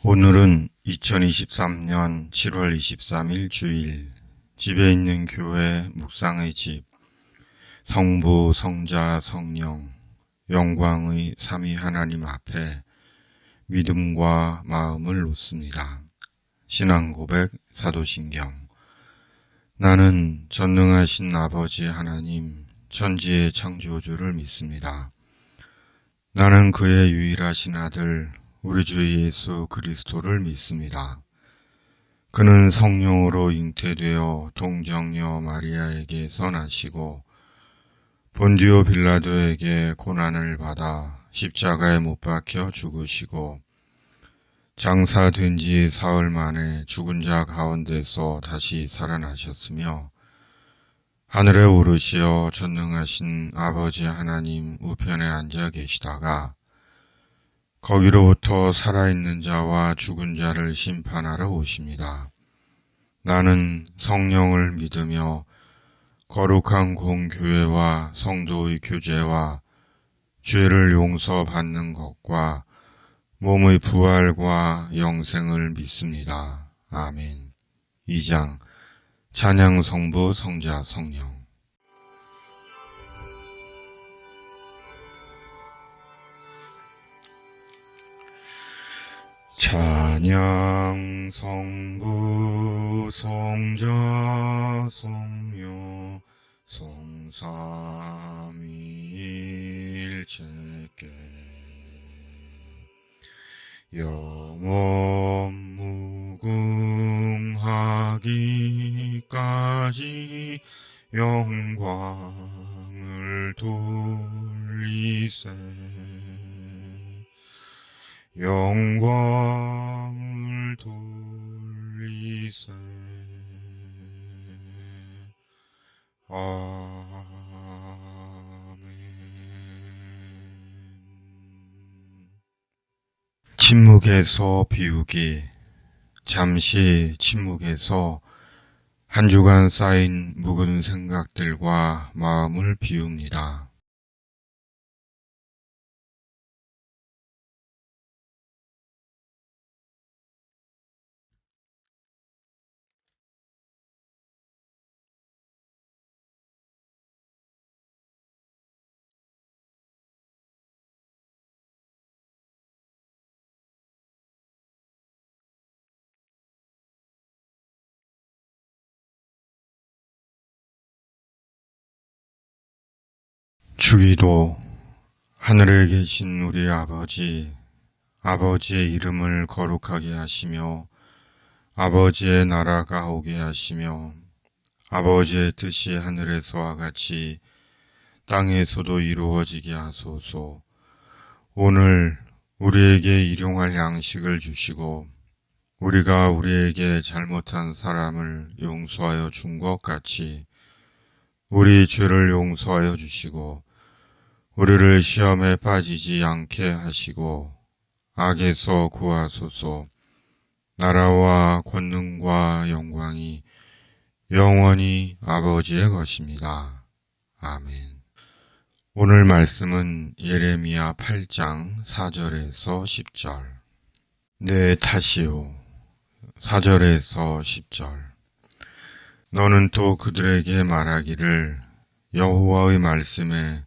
오늘은 2023년 7월 23일 주일, 집에 있는 교회 묵상의 집, 성부, 성자, 성령, 영광의 삼위 하나님 앞에 믿음과 마음을 놓습니다. 신앙고백 사도신경. 나는 전능하신 아버지 하나님, 천지의 창조주를 믿습니다. 나는 그의 유일하신 아들, 우리 주 예수 그리스도를 믿습니다. 그는 성령으로 잉태되어 동정녀 마리아에게서 나시고 본디오 빌라도에게 고난을 받아 십자가에 못 박혀 죽으시고 장사된 지 사흘 만에 죽은 자 가운데서 다시 살아나셨으며 하늘에 오르시어 전능하신 아버지 하나님 우편에 앉아 계시다가 거기로부터 살아있는 자와 죽은 자를 심판하러 오십니다. 나는 성령을 믿으며 거룩한 공교회와 성도의 교제와 죄를 용서받는 것과 몸의 부활과 영생을 믿습니다. 아멘. 2장 찬양 성부 성자 성령. 찬양 성부 성자 성령 성삼위일체께 영원 무궁하기까지 영광을 돌리세. 영광을 돌리세. 아멘. 침묵에서 비우기. 잠시 침묵에서 한 주간 쌓인 묵은 생각들과 마음을 비웁니다. 주기도. 하늘에 계신 우리 아버지, 아버지의 이름을 거룩하게 하시며 아버지의 나라가 오게 하시며 아버지의 뜻이 하늘에서와 같이 땅에서도 이루어지게 하소서. 오늘 우리에게 일용할 양식을 주시고 우리가 우리에게 잘못한 사람을 용서하여 준 것 같이 우리 죄를 용서하여 주시고 우리를 시험에 빠지지 않게 하시고 악에서 구하소서. 나라와 권능과 영광이 영원히 아버지의 것입니다. 아멘. 오늘 말씀은 예레미야 8장 4절에서 10절. 네, 다시요. 4절에서 10절. 너는 또 그들에게 말하기를 여호와의 말씀에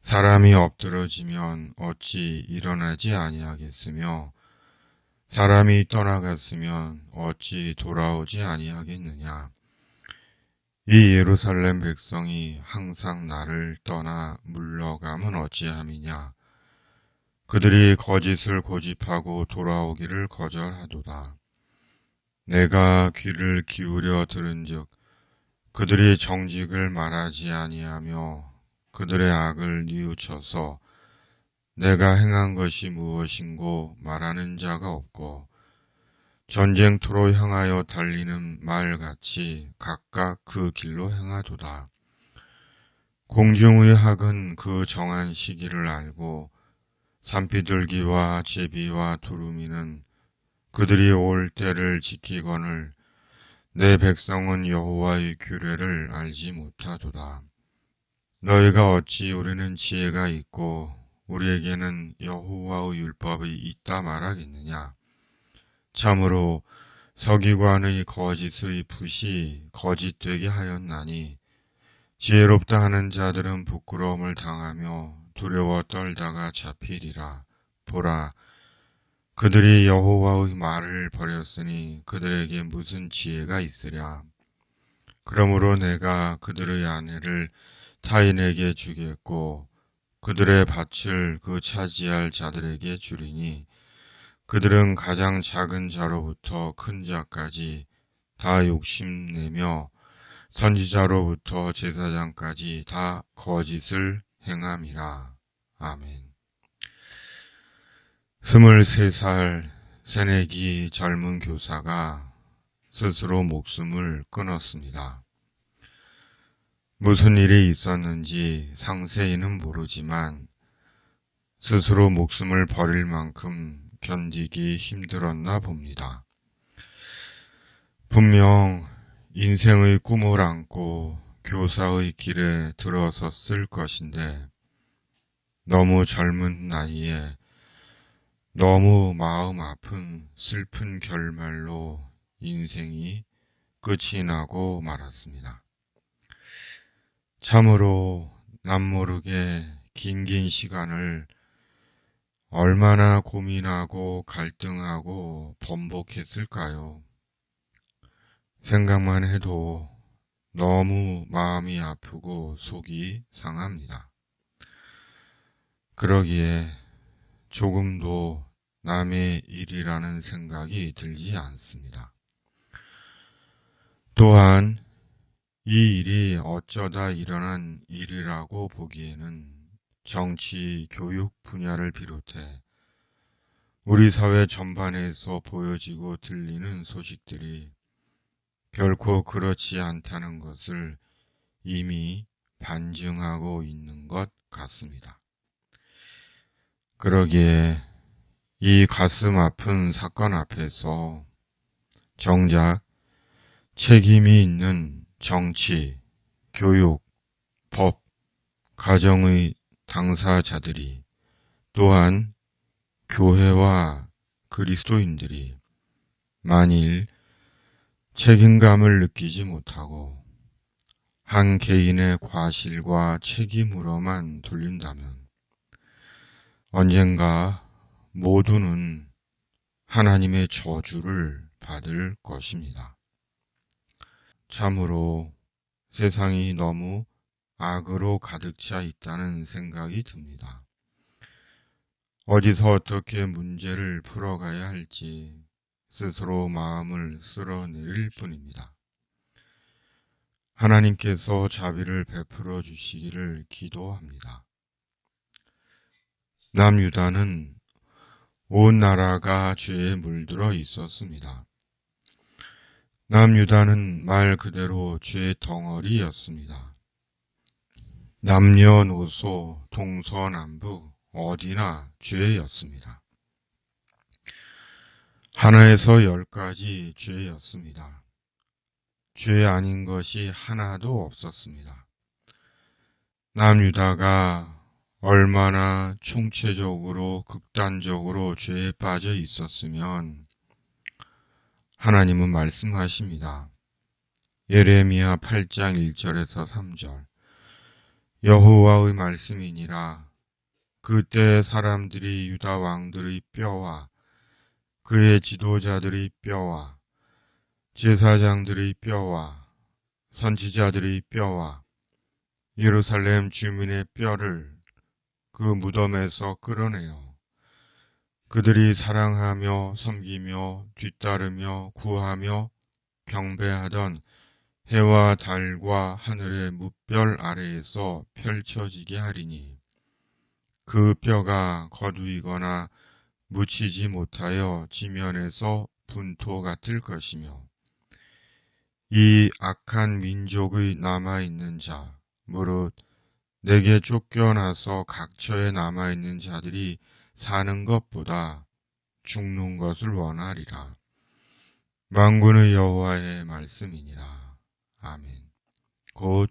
사람이 엎드러지면 어찌 일어나지 아니하겠으며 사람이 떠나갔으면 어찌 돌아오지 아니하겠느냐. 이 예루살렘 백성이 항상 나를 떠나 물러가면 어찌함이냐. 그들이 거짓을 고집하고 돌아오기를 거절하도다. 내가 귀를 기울여 들은즉 그들이 정직을 말하지 아니하며 그들의 악을 뉘우쳐서 내가 행한 것이 무엇인고 말하는 자가 없고 전쟁터로 향하여 달리는 말같이 각각 그 길로 행하도다. 공중의 학은 그 정한 시기를 알고 산비둘기와 제비와 두루미는 그들이 올 때를 지키거늘 내 백성은 여호와의 규례를 알지 못하도다. 너희가 어찌 우리는 지혜가 있고 우리에게는 여호와의 율법이 있다 말하겠느냐. 참으로 서기관의 거짓의 붓이 거짓되게 하였나니 지혜롭다 하는 자들은 부끄러움을 당하며 두려워 떨다가 잡히리라. 보라, 그들이 여호와의 말을 버렸으니 그들에게 무슨 지혜가 있으랴. 그러므로 내가 그들의 아내를 타인에게 주겠고 그들의 밭을 그 차지할 자들에게 주리니 그들은 가장 작은 자로부터 큰 자까지 다 욕심내며 선지자로부터 제사장까지 다 거짓을 행함이라. 아멘. 23살 새내기 젊은 교사가 스스로 목숨을 끊었습니다. 무슨 일이 있었는지 상세히는 모르지만 스스로 목숨을 버릴 만큼 견디기 힘들었나 봅니다. 분명 인생의 꿈을 안고 교사의 길에 들어섰을 것인데 너무 젊은 나이에 너무 마음 아픈 슬픈 결말로 인생이 끝이 나고 말았습니다. 참으로 남모르게 긴 시간을 얼마나 고민하고 갈등하고 번복했을까요? 생각만 해도 너무 마음이 아프고 속이 상합니다. 그러기에 조금도 남의 일이라는 생각이 들지 않습니다. 또한 이 일이 어쩌다 일어난 일이라고 보기에는 정치, 교육 분야를 비롯해 우리 사회 전반에서 보여지고 들리는 소식들이 결코 그렇지 않다는 것을 이미 반증하고 있는 것 같습니다. 그러기에 이 가슴 아픈 사건 앞에서 정작 책임이 있는 정치, 교육, 법, 가정의 당사자들이 또한 교회와 그리스도인들이 만일 책임감을 느끼지 못하고 한 개인의 과실과 책임으로만 돌린다면 언젠가 모두는 하나님의 저주를 받을 것입니다. 참으로 세상이 너무 악으로 가득 차 있다는 생각이 듭니다. 어디서 어떻게 문제를 풀어가야 할지 스스로 마음을 쓸어내릴 뿐입니다. 하나님께서 자비를 베풀어 주시기를 기도합니다. 남유다는 온 나라가 죄에 물들어 있었습니다. 남유다는 말 그대로 죄의 덩어리였습니다. 남녀노소, 동서남북 어디나 죄였습니다. 하나에서 10가지 죄였습니다. 죄 아닌 것이 하나도 없었습니다. 남유다가 얼마나 총체적으로 극단적으로 죄에 빠져 있었으면 하나님은 말씀하십니다. 예레미야 8장 1절에서 3절 여호와의 말씀이니라. 그때 사람들이 유다 왕들의 뼈와 그의 지도자들의 뼈와 제사장들의 뼈와 선지자들의 뼈와 예루살렘 주민의 뼈를 그 무덤에서 끌어내어 그들이 사랑하며 섬기며 뒤따르며 구하며 경배하던 해와 달과 하늘의 무별 아래에서 펼쳐지게 하리니 그 뼈가 거두이거나 묻히지 못하여 지면에서 분토 같을 것이며 이 악한 민족의 남아있는 자 무릇 내게 쫓겨나서 각처에 남아있는 자들이 사는 것보다 죽는 것을 원하리라. 만군의 여호와의 말씀이니라. 아멘. 곧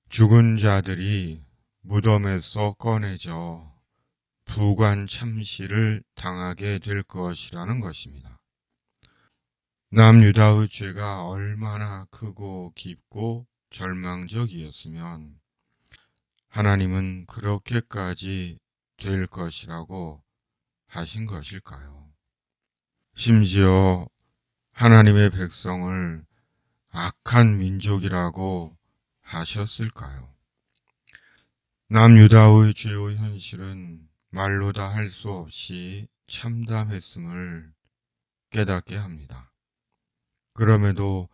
죽은 자들이 무덤에서 꺼내져 부관 참시를 당하게 될 것이라는 것입니다. 남유다의 죄가 얼마나 크고 깊고 절망적이었으면 하나님은 그렇게까지 될 것이라고 하신 것일까요? 심지어 하나님의 백성을 악한 민족이라고 하셨을까요? 남유다의 죄의 현실은 말로 다 할 수 없이 참담했음을 깨닫게 합니다. 그럼에도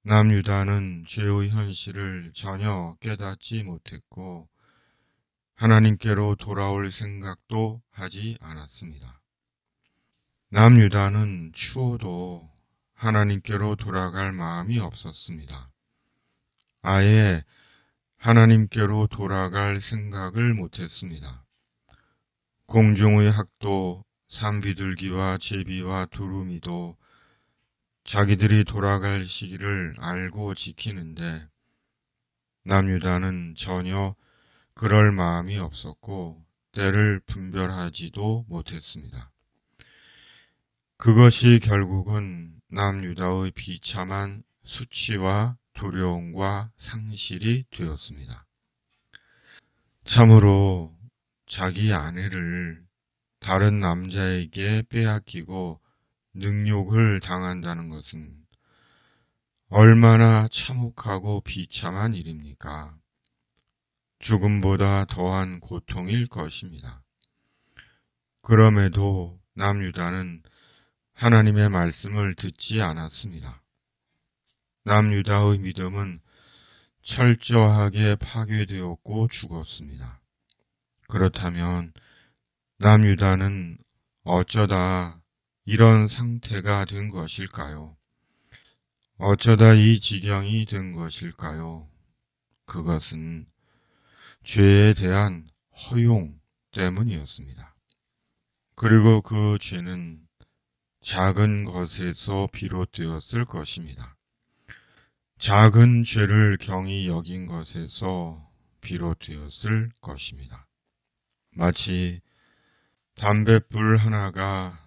남유다는 죄의 현실을 전혀 깨닫지 못했고 하나님께로 돌아올 생각도 하지 않았습니다. 남유다는 추호도 하나님께로 돌아갈 마음이 없었습니다. 아예 하나님께로 돌아갈 생각을 못했습니다. 공중의 학도 산비둘기와 제비와 두루미도 자기들이 돌아갈 시기를 알고 지키는데 남유다는 전혀 그럴 마음이 없었고 때를 분별하지도 못했습니다. 그것이 결국은 남유다의 비참한 수치와 두려움과 상실이 되었습니다. 참으로 자기 아내를 다른 남자에게 빼앗기고 능욕을 당한다는 것은 얼마나 참혹하고 비참한 일입니까? 죽음보다 더한 고통일 것입니다. 그럼에도 남유다는 하나님의 말씀을 듣지 않았습니다. 남유다의 믿음은 철저하게 파괴되었고 죽었습니다. 그렇다면 남유다는 어쩌다 이런 상태가 된 것일까요? 어쩌다 이 지경이 된 것일까요? 그것은 죄에 대한 허용 때문이었습니다. 그리고 그 죄는 작은 것에서 비롯되었을 것입니다. 작은 죄를 경히 여긴 것에서 비롯되었을 것입니다. 마치 담뱃불 하나가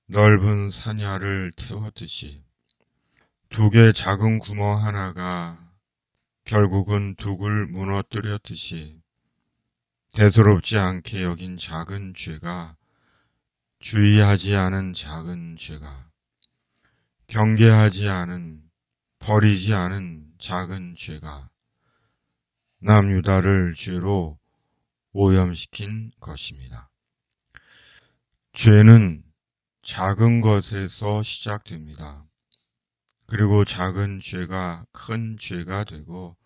넓은 산야를 태웠듯이 두 개 작은 구멍 하나가 결국은 둑을 무너뜨렸듯이 대수롭지 않게 여긴 작은 죄가 주의하지 않은 작은 죄가 경계하지 않은 버리지 않은 작은 죄가 남유다를 죄로 오염시킨 것입니다. 죄는 작은 것에서 시작됩니다. 그리고 작은 죄가 큰 죄가 되고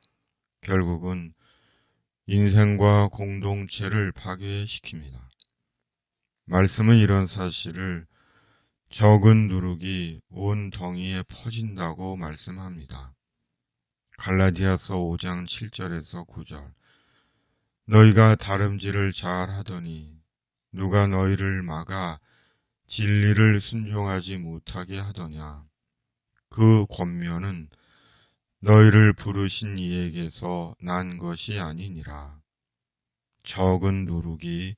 결국은 인생과 공동체를 파괴시킵니다. 말씀은 이런 사실을 적은 누룩이 온 덩이에 퍼진다고 말씀합니다. 갈라디아서 5장 7절에서 9절. 너희가 다름질을 잘 하더니 누가 너희를 막아 진리를 순종하지 못하게 하더냐. 그 권면은 너희를 부르신 이에게서 난 것이 아니니라. 적은 누룩이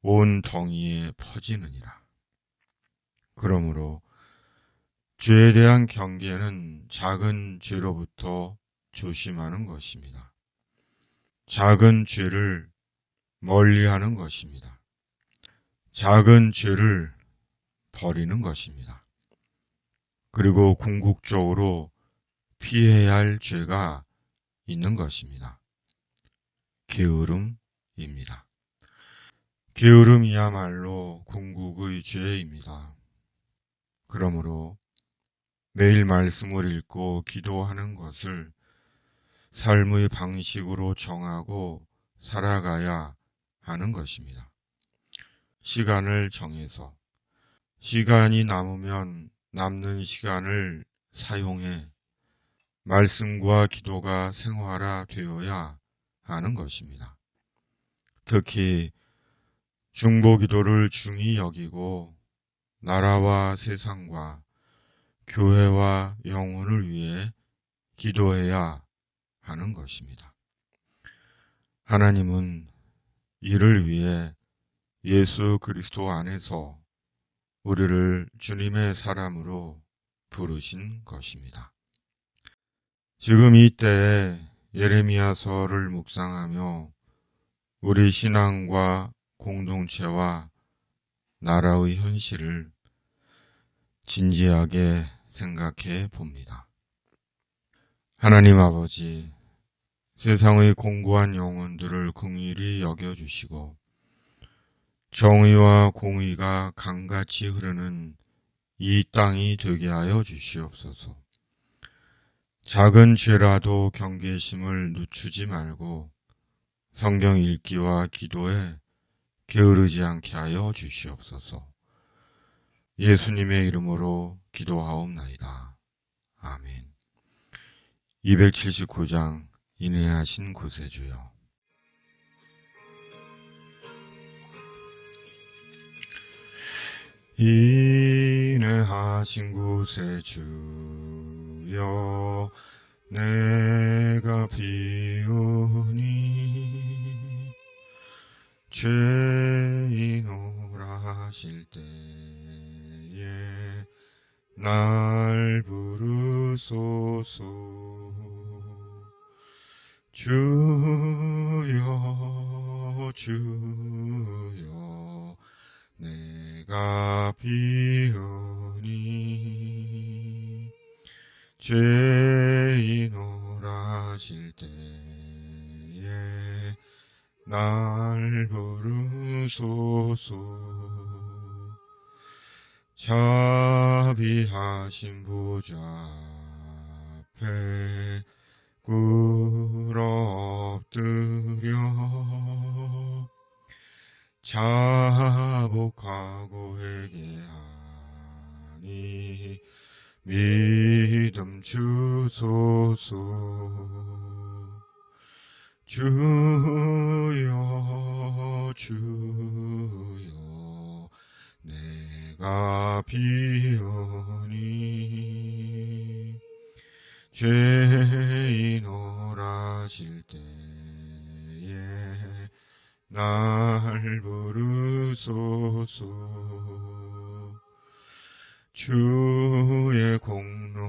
온 덩이에 퍼지느니라. 그러므로 죄에 대한 경계는 작은 죄로부터 조심하는 것입니다. 작은 죄를 멀리하는 것입니다. 작은 죄를 버리는 것입니다. 그리고 궁극적으로 피해야 할 죄가 있는 것입니다. 게으름입니다. 게으름이야말로 궁극의 죄입니다. 그러므로 매일 말씀을 읽고 기도하는 것을 삶의 방식으로 정하고 살아가야 하는 것입니다. 시간을 정해서 시간이 남으면 남는 시간을 사용해 말씀과 기도가 생활화되어야 하는 것입니다. 특히 중보기도를 중히 여기고 나라와 세상과 교회와 영혼을 위해 기도해야 하는 것입니다. 하나님은 이를 위해 예수 그리스도 안에서 우리를 주님의 사람으로 부르신 것입니다. 지금 이때에 예레미야서를 묵상하며 우리 신앙과 공동체와 나라의 현실을 진지하게 생각해 봅니다. 하나님 아버지, 세상의 공고한 영혼들을 긍휼히 여겨주시고 정의와 공의가 강같이 흐르는 이 땅이 되게 하여 주시옵소서. 작은 죄라도 경계심을 늦추지 말고 성경 읽기와 기도에 게으르지 않게 하여 주시옵소서. 예수님의 이름으로 기도하옵나이다. 아멘. 279장 인내하신 구세주여. 인내하신 구세주여, 내가 비우니 죄인 오라실 때에 날 부르소서. 주여 주여, 내가 비우니 죄인 오라실 때에 날 부르소서. 자비하신 보좌 앞에 꿇어 엎드려 자복하고 회개하니 믿음 주소서. 주여 주여, 내가 비우니 죄인 오라실 때에 날 부르소서. 주의 공로지하여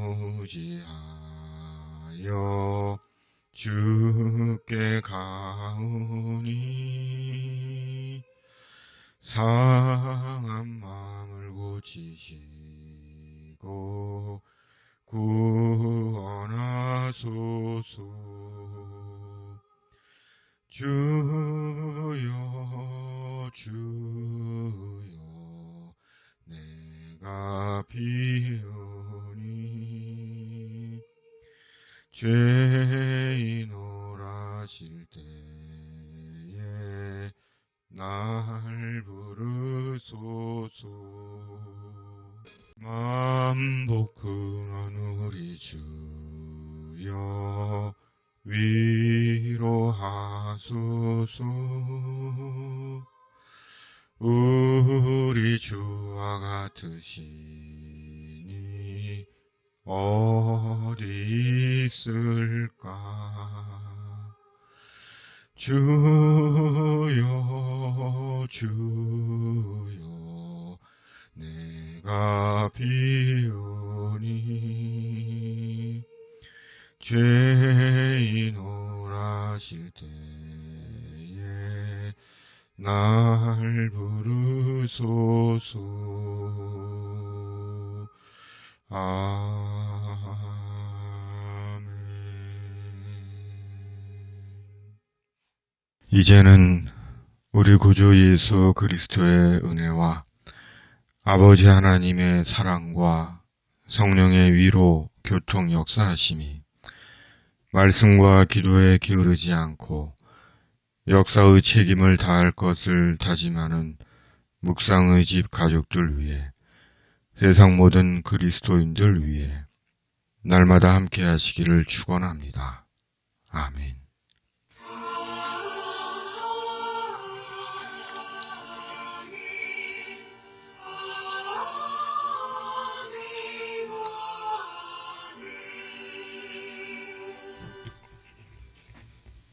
주께 가오니 상한 마음을 고치시고 구원하소서. 주여 주여, 내가 비우니 죄인 오라실 때에 날 부르소서. 만복응한 우리 주여, 위로하소서. 우리 주와 같으시니 어디 있을까. 주여 주여, 내가 비우니 죄인 오라실 때에 날 부르소서. 아멘. 이제는 우리 구주 예수 그리스도의 은혜와 아버지 하나님의 사랑과 성령의 위로, 교통, 역사하심이 말씀과 기도에 게으르지 않고 역사의 책임을 다할 것을 다짐하는 묵상의 집 가족들 위해, 세상 모든 그리스도인들 위해 날마다 함께 하시기를 축원합니다. 아멘.